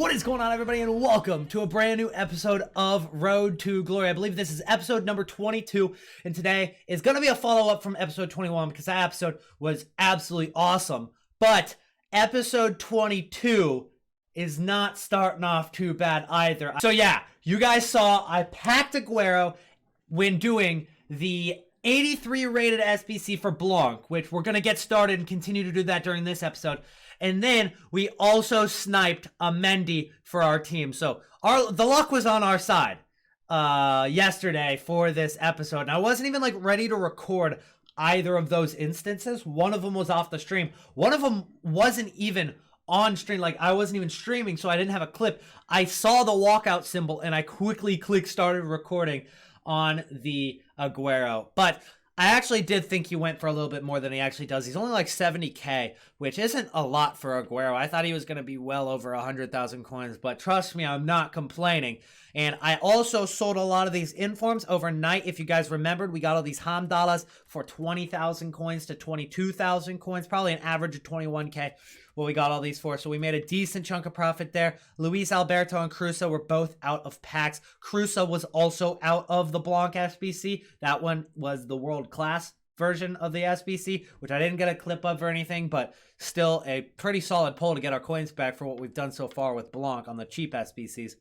What is going on, everybody, and welcome to a brand new episode of Road to Glory. I believe this is episode number 22, and today is going to be a follow-up from episode 21 because that episode was absolutely awesome. But episode 22 is not starting off too bad either. So yeah, you guys saw I packed Aguero when doing the 83 rated SBC for Blanc, which we're going to get started and continue to do that during this episode. And then we also sniped a Mendy for our team. So the luck was on our side yesterday for this episode. And I wasn't even ready to record either of those instances. One of them was off the stream. One of them wasn't even on stream. I wasn't even streaming, so I didn't have a clip. I saw the walkout symbol and I quickly started recording on the Aguero. But I actually did think he went for a little bit more than he actually does. He's only 70k, which isn't a lot for Aguero. I thought he was going to be well over 100,000 coins, but trust me, I'm not complaining. And I also sold a lot of these informs overnight. If you guys remembered, we got all these Hamdallas for 20,000 coins to 22,000 coins, probably an average of 21k. What we got all these for. So we made a decent chunk of profit there. Luis Alberto and Crusoe were both out of packs. Crusoe was also out of the Blanc SBC. That one was the world class version of the SBC, which I didn't get a clip of or anything, but still a pretty solid pull to get our coins back for what we've done so far with Blanc on the cheap SBCs.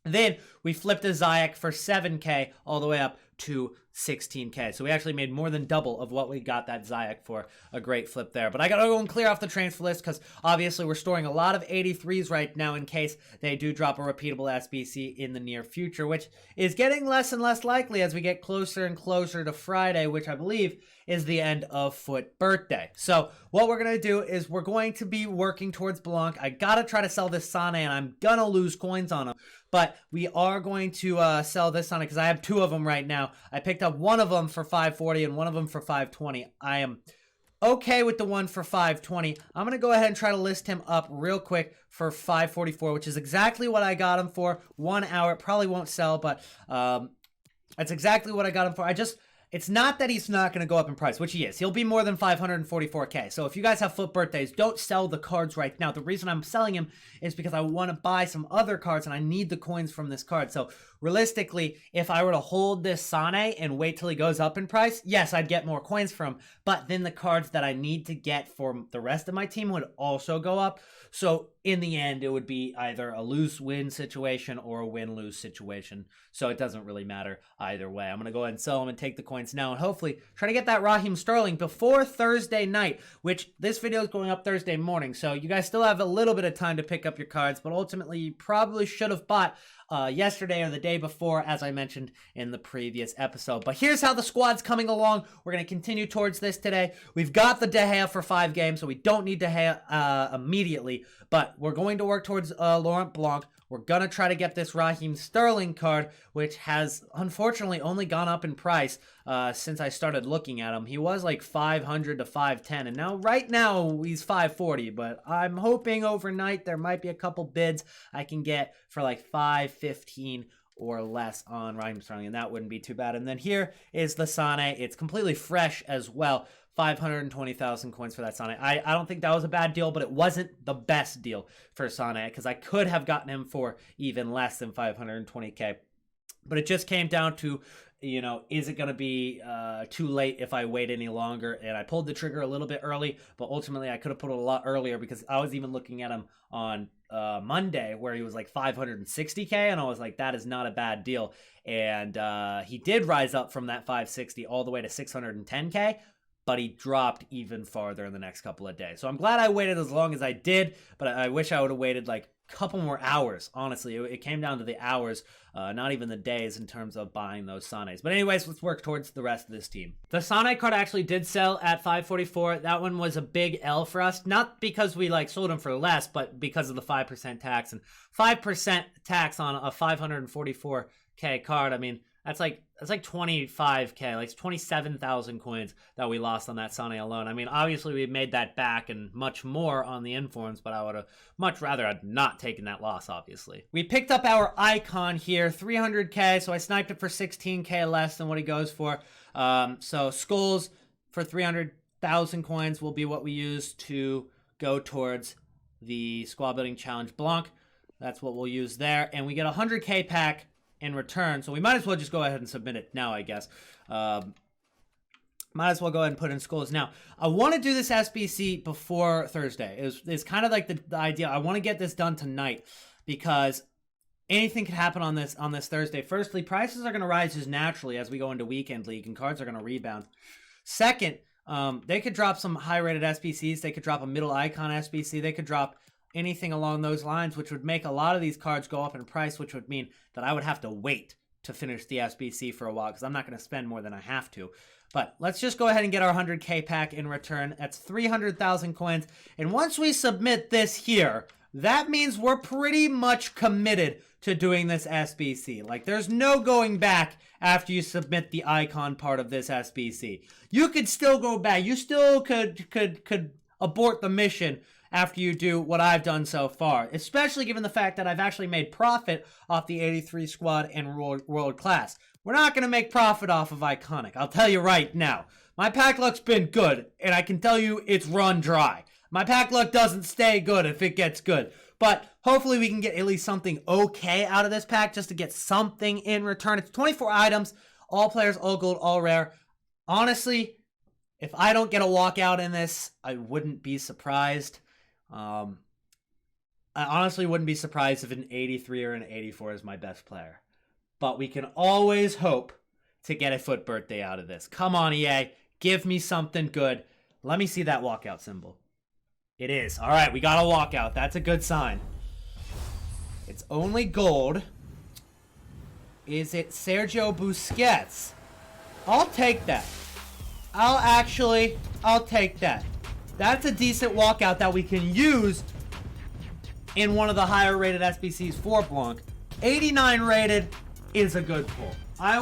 Then we flipped a Ziyech for 7k all the way up to 16k. So we actually made more than double of what we got that Ziyech for. A great flip there. But I gotta go and clear off the transfer list because obviously we're storing a lot of 83s right now in case they do drop a repeatable SBC in the near future, which is getting less and less likely as we get closer and closer to Friday, which I believe is the end of Foot birthday. So what we're gonna do is we're going to be working towards Blanc. I gotta try to sell this Sane and I'm gonna lose coins on him. But we are going to sell this on it because I have two of them right now. I picked up one of them for 540 and one of them for 520. I am okay with the one for 520. I'm going to go ahead and try to list him up real quick for 544, which is exactly what I got him for. 1 hour. It probably won't sell, but that's exactly what I got him for. It's not that he's not going to go up in price, which he is. He'll be more than 544k. So if you guys have Foot birthdays, don't sell the cards right now. The reason I'm selling him is because I want to buy some other cards and I need the coins from this card. So realistically, if I were to hold this Sane and wait till he goes up in price, yes, I'd get more coins from him. But then the cards that I need to get for the rest of my team would also go up. So in the end, it would be either a lose-win situation or a win-lose situation. So it doesn't really matter either way. I'm going to go ahead and sell them and take the coins now and hopefully try to get that Raheem Sterling before Thursday night, which this video is going up Thursday morning. So you guys still have a little bit of time to pick up your cards, but ultimately you probably should have bought yesterday or the day before, as I mentioned in the previous episode. But here's how the squad's coming along. We're going to continue towards this today. We've got the De Gea for 5 games, so we don't need De Gea immediately, but we're going to work towards Laurent Blanc. We're going to try to get this Raheem Sterling card, which has unfortunately only gone up in price since I started looking at him. He was like 500 to 510, and now right now he's 540, but I'm hoping overnight there might be a couple bids I can get for like 515 or less on Raheem Sterling, and that wouldn't be too bad. And then here is the Sane. It's completely fresh as well. 520,000 coins for that Sane. I don't think that was a bad deal, but it wasn't the best deal for Sane because I could have gotten him for even less than 520k. But it just came down to, you know, is it going to be too late if I wait any longer? And I pulled the trigger a little bit early, but ultimately I could have put it a lot earlier because I was even looking at him on Monday where he was like 560k, and I was like, that is not a bad deal. And he did rise up from that 560 all the way to 610k. But he dropped even farther in the next couple of days. So I'm glad I waited as long as I did, but I wish I would have waited like a couple more hours. Honestly, it came down to the hours, not even the days in terms of buying those Sanes. But anyways, let's work towards the rest of this team. The Sane card actually did sell at 544. That one was a big L for us, not because we sold them for less, but because of the 5% tax. And 5% tax on a 544k card, I mean, that's like 25k, like 27,000 coins that we lost on that Sane alone. I mean, obviously we made that back and much more on the informs, but I would have much rather had not taken that loss, obviously. We picked up our icon here, 300k, so I sniped it for 16k less than what he goes for. So skulls for 300,000 coins will be what we use to go towards the squad building challenge. Blanc, That's what we'll use there. And we get a 100K pack in return. So we might as well just go ahead and submit it now, I guess. Might as well go ahead and put in schools. Now, I want to do this SBC before Thursday. It's kind of like the idea. I want to get this done tonight because anything could happen on this Thursday. Firstly, prices are going to rise just naturally as we go into weekend league, and cards are going to rebound. Second, they could drop some high-rated SBCs. They could drop a middle icon SBC. They could drop anything along those lines, which would make a lot of these cards go up in price, which would mean that I would have to wait to finish the SBC for a while because I'm not going to spend more than I have to. But let's just go ahead and get our 100K pack in return. That's 300,000 coins. And once we submit this here, that means we're pretty much committed to doing this SBC. Like, there's no going back after you submit the icon part of this SBC. You could still go back. You still could abort the mission after you do what I've done so far, especially given the fact that I've actually made profit off the 83 squad and world class. We're not going to make profit off of Iconic. I'll tell you right now. My pack luck's been good, and I can tell you it's run dry. My pack luck doesn't stay good if it gets good. But hopefully we can get at least something okay out of this pack just to get something in return. It's 24 items, all players, all gold, all rare. Honestly, if I don't get a walkout in this, I wouldn't be surprised. I honestly wouldn't be surprised if an 83 or an 84 is my best player. But we can always hope to get a foot birthday out of this. Come on, EA. Give me something good. Let me see that walkout symbol. It is. All right, we got a walkout. That's a good sign. It's only gold. Is it Sergio Busquets? I'll take that. I'll take that. That's a decent walkout that we can use in one of the higher rated SBCs for Blanc. 89 rated is a good pull. I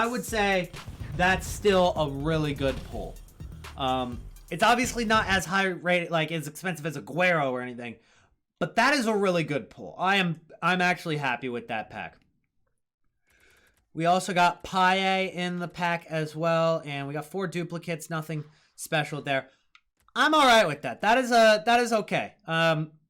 would say that's still a really good pull. It's obviously not as high rated, like as expensive as Aguero or anything, but that is a really good pull. I'm actually happy with that pack. We also got Paye in the pack as well, and we got 4 duplicates. Nothing special there. I'm all right with that. That is okay.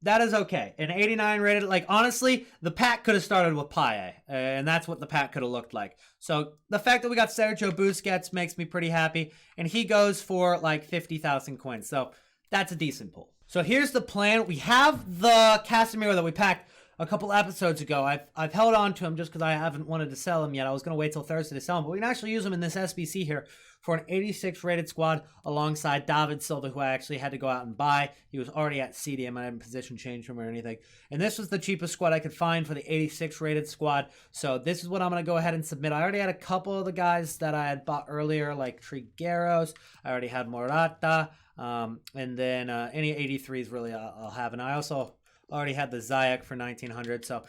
That is okay. An 89 rated, like, honestly, the pack could have started with Paye, and that's what the pack could have looked like. So the fact that we got Sergio Busquets makes me pretty happy, and he goes for like 50,000 coins. So that's a decent pull. So here's the plan. We have the Casemiro that we packed a couple episodes ago. I've held on to him just because I haven't wanted to sell him yet. I was going to wait till Thursday to sell him, but we can actually use him in this SBC here for an 86 rated squad alongside David Silva, who I actually had to go out and buy. He was already at CDM. I didn't position change him or anything. And this was the cheapest squad I could find for the 86 rated squad. So this is what I'm going to go ahead and submit. I already had a couple of the guys that I had bought earlier, like Trigueros. I already had Morata. And then any 83s really I'll have. And I also already had the Ziyech for 1900. So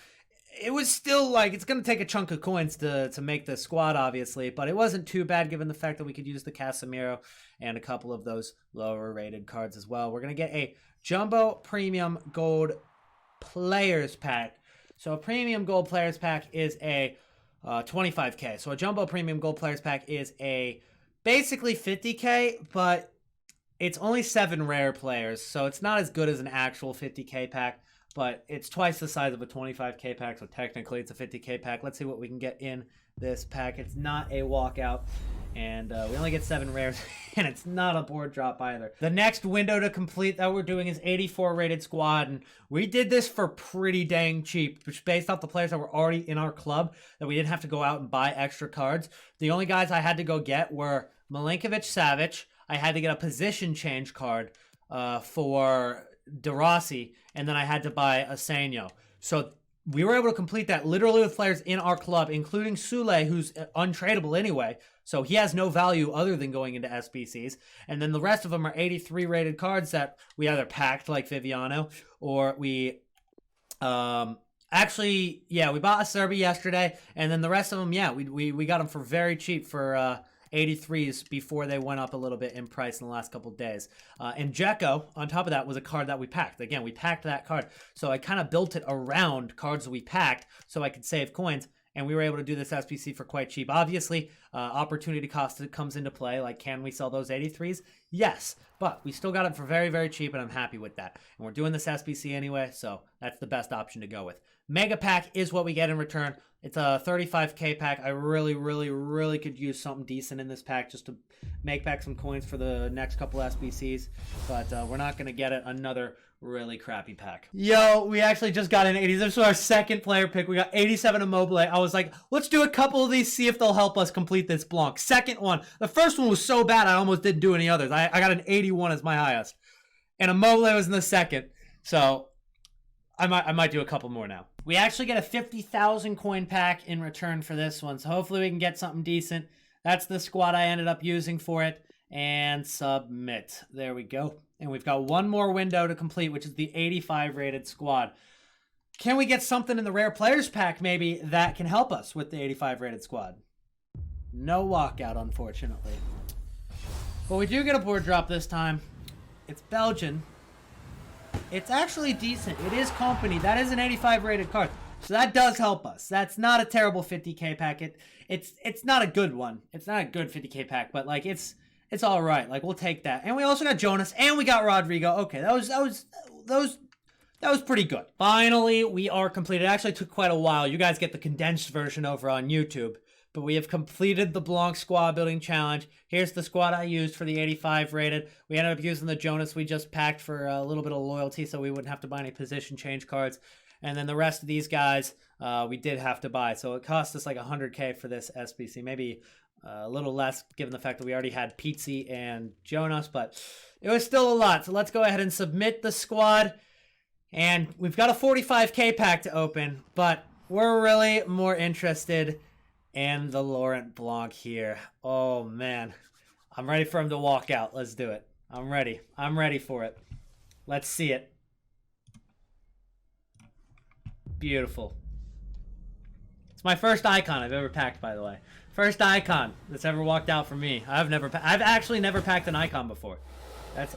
it was still like, it's going to take a chunk of coins to make the squad, obviously, but it wasn't too bad given the fact that we could use the Casemiro and a couple of those lower rated cards as well. We're going to get a Jumbo Premium Gold Players Pack. So a Premium Gold Players Pack is a 25K. So a Jumbo Premium Gold Players Pack is a basically 50K, but it's only 7 rare players, so it's not as good as an actual 50K pack. But it's twice the size of a 25K pack, so technically it's a 50K pack. Let's see what we can get in this pack. It's not a walkout, and we only get 7 rares, and it's not a board drop either. The next window to complete that we're doing is 84 rated squad, and we did this for pretty dang cheap, which based off the players that were already in our club, that we didn't have to go out and buy extra cards. The only guys I had to go get were Milinkovic-Savic. I had to get a position change card for De Rossi, and then I had to buy Asenio. So we were able to complete that literally with players in our club, including Sule, who's untradeable anyway. So he has no value other than going into SBCs. And then the rest of them are 83 rated cards that we either packed like Viviano, or we actually, yeah, we bought a Serbi yesterday. And then the rest of them, yeah, we got them for very cheap for 83s before they went up a little bit in price in the last couple of days. And Dzeko, on top of that, was a card that we packed. Again, we packed that card. So I kind of built it around cards that we packed so I could save coins. and we were able to do this SBC for quite cheap. Obviously, opportunity cost comes into play. Like, can we sell those 83s? Yes, but we still got it for very, very cheap, and I'm happy with that. And we're doing this SBC anyway, so that's the best option to go with. Mega pack is what we get in return. It's a 35k pack. I really, really, really could use something decent in this pack just to make back some coins for the next couple SBCs, but we're not going to get it another really crappy pack. Yo, we actually just got an 80s. This was our second player pick. We got 87 Immobile. I was like, let's do a couple of these, see if they'll help us complete this Blanc. Second one. The first one was so bad I almost didn't do any others. I got an 81 as my highest. And Immobile was in the second. So I might do a couple more now. We actually get a 50,000 coin pack in return for this one. So hopefully we can get something decent. That's the squad I ended up using for it. And submit. There we go. And we've got one more window to complete, which is the 85 rated squad. Can we get something in the rare players pack maybe that can help us with the 85 rated squad? No walkout, unfortunately. But we do get a board drop this time. It's Belgian. It's actually decent. It is company. That is an 85 rated card. So that does help us. That's not a terrible 50k pack. It's not a good one. It's not a good 50k pack, but like it's all right. Like, we'll take that. And we also got Jonas, and we got Rodrigo. Okay, that was pretty good. Finally, we are completed. It actually took quite a while. You guys get the condensed version over on YouTube. But we have completed the Blanc squad building challenge. Here's the squad I used for the 85 rated. We ended up using the Jonas we just packed for a little bit of loyalty so we wouldn't have to buy any position change cards. And then the rest of these guys we did have to buy. So it cost us like 100k for this SBC. Maybe a little less given the fact that we already had Pizzi and Jonas, but it was still a lot. So let's go ahead and submit the squad. And we've got a 45k pack to open, but we're really more interested in the Laurent Blanc here. Oh man, I'm ready for him to walk out. Let's do it. I'm ready. I'm ready for it. Let's see it. Beautiful. It's my first icon I've ever packed, by the way. First icon that's ever walked out for me. I've actually never packed an icon before. That's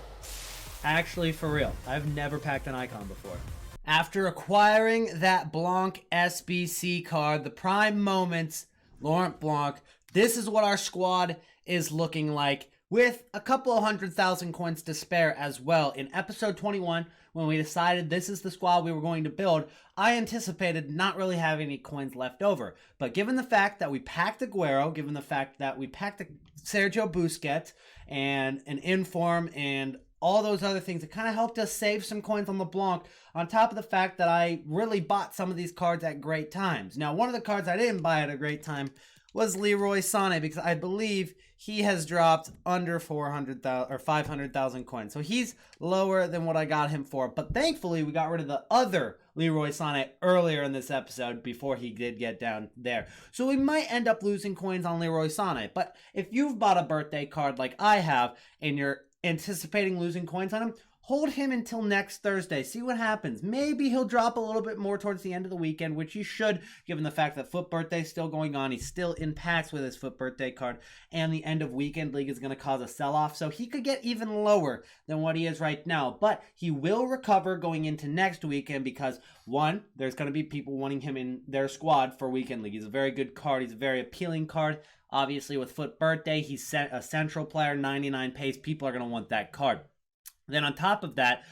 actually for real. I've never packed an icon before. After acquiring that Blanc SBC card, the prime moments, Laurent Blanc, this is what our squad is looking like, with a couple of 100,000 coins to spare as well. In episode 21, when we decided this is the squad we were going to build, I anticipated not really having any coins left over. But given the fact that we packed Aguero, given the fact that we packed Sergio Busquets and an Inform and all those other things, it kind of helped us save some coins on the Blanc, on top of the fact that I really bought some of these cards at great times. Now, one of the cards I didn't buy at a great time was Leroy Sané, because I believe he has dropped under 400,000 or 500,000 coins. So he's lower than what I got him for. But thankfully, we got rid of the other Leroy Sané earlier in this episode before he did get down there. So we might end up losing coins on Leroy Sané. But if you've bought a birthday card like I have and you're anticipating losing coins on him, hold him until next Thursday. See what happens. Maybe he'll drop a little bit more towards the end of the weekend, which he should, given the fact that Foot Birthday is still going on. He's still in packs with his Foot Birthday card, and the end of weekend league is going to cause a sell-off, so he could get even lower than what he is right now. But he will recover going into next weekend because, one, there's going to be people wanting him in their squad for weekend league. He's a very good card. He's a very appealing card. Obviously, with Foot Birthday, he's a central player, 99 pace. People are going to want that card. Then on top of that,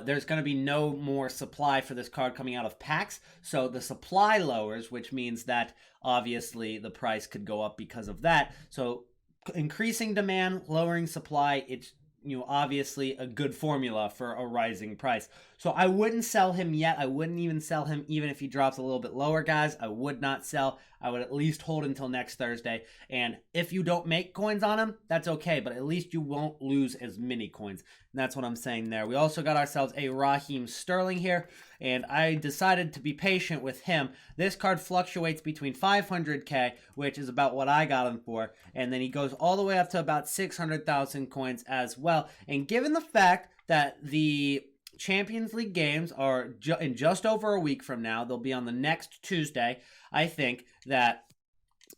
there's going to be no more supply for this card coming out of packs. So the supply lowers, which means that obviously the price could go up because of that. So increasing demand, lowering supply, it's obviously a good formula for a rising price. So I wouldn't sell him yet. I wouldn't even sell him even if he drops a little bit lower, guys. I would not sell. I would at least hold until next Thursday. And if you don't make coins on him, that's okay. But at least you won't lose as many coins. And that's what I'm saying there. We also got ourselves a Raheem Sterling here. And I decided to be patient with him. This card fluctuates between 500k, which is about what I got him for. And then he goes all the way up to about 600,000 coins as well. And given the fact that the Champions League games are in just over a week from now, they'll be on the next Tuesday, I think that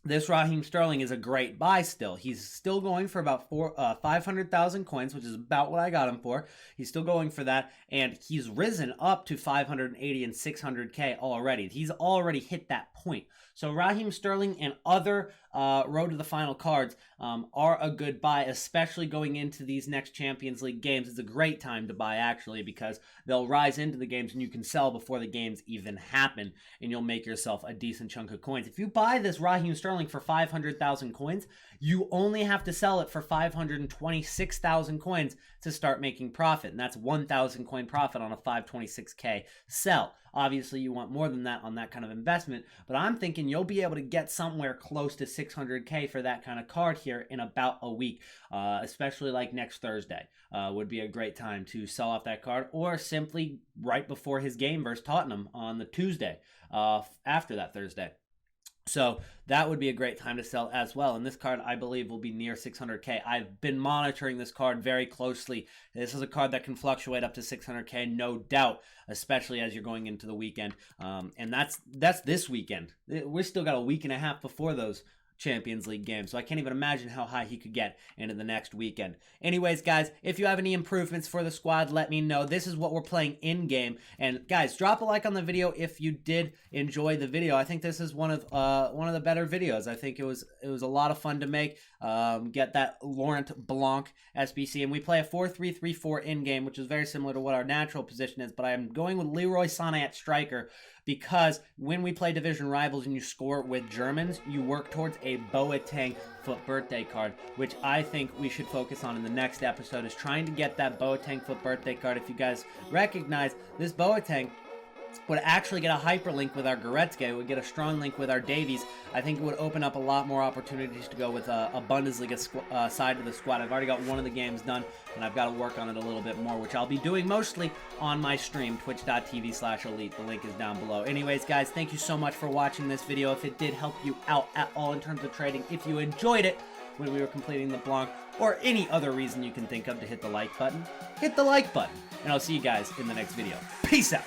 this Raheem Sterling is a great buy still. He's still going for about 500,000 coins, which is about what I got him for. He's still going for that, and he's risen up to 580 and 600K already. He's already hit that point. So Raheem Sterling and other Road to the Final cards are a good buy, especially going into these next Champions League games. It's a great time to buy, actually, because they'll rise into the games and you can sell before the games even happen, and you'll make yourself a decent chunk of coins. If you buy this Raheem Sterling for 500,000 coins, you only have to sell it for 526,000 coins to start making profit, and that's 1,000 coin profit on a 526K sell. Obviously, you want more than that on that kind of investment, but I'm thinking you'll be able to get somewhere close to 600K for that kind of card here in about a week, especially like next Thursday would be a great time to sell off that card, or simply right before his game versus Tottenham on the Tuesday after that Thursday. So that would be a great time to sell as well. And this card, I believe, will be near 600K. I've been monitoring this card very closely. This is a card that can fluctuate up to 600K, no doubt, especially as you're going into the weekend. And that's this weekend. We still got a week and a half before those Champions League game, so I can't even imagine how high he could get into the next weekend. Anyways, guys, if you have any improvements for the squad, let me know. This is what we're playing in game, and guys, drop a like on the video if you did enjoy the video. I think this is one of the better videos. I think it was a lot of fun to make. Get that LAURENT Blanc SBC, and we play a 4-3-3-4 in game, which is very similar to what our natural position is. But I'm going with Leroy Sané at striker, because when we play division rivals and you score with Germans, you work towards a Boateng foot birthday card, which I think we should focus on in the next episode, is trying to get that Boateng foot birthday card. If you guys recognize, this Boateng would actually get a hyperlink with our Goretzka. It would get a strong link with our Davies. I think it would open up a lot more opportunities to go with a Bundesliga side of the squad. I've already got one of the games done, and I've got to work on it a little bit more, which I'll be doing mostly on my stream, twitch.tv/ELYYT. The link is down below. Anyways, guys, thank you so much for watching this video. If it did help you out at all in terms of trading, if you enjoyed it when we were completing the Blanc, or any other reason you can think of to hit the like button, hit the like button. And I'll see you guys in the next video. Peace out.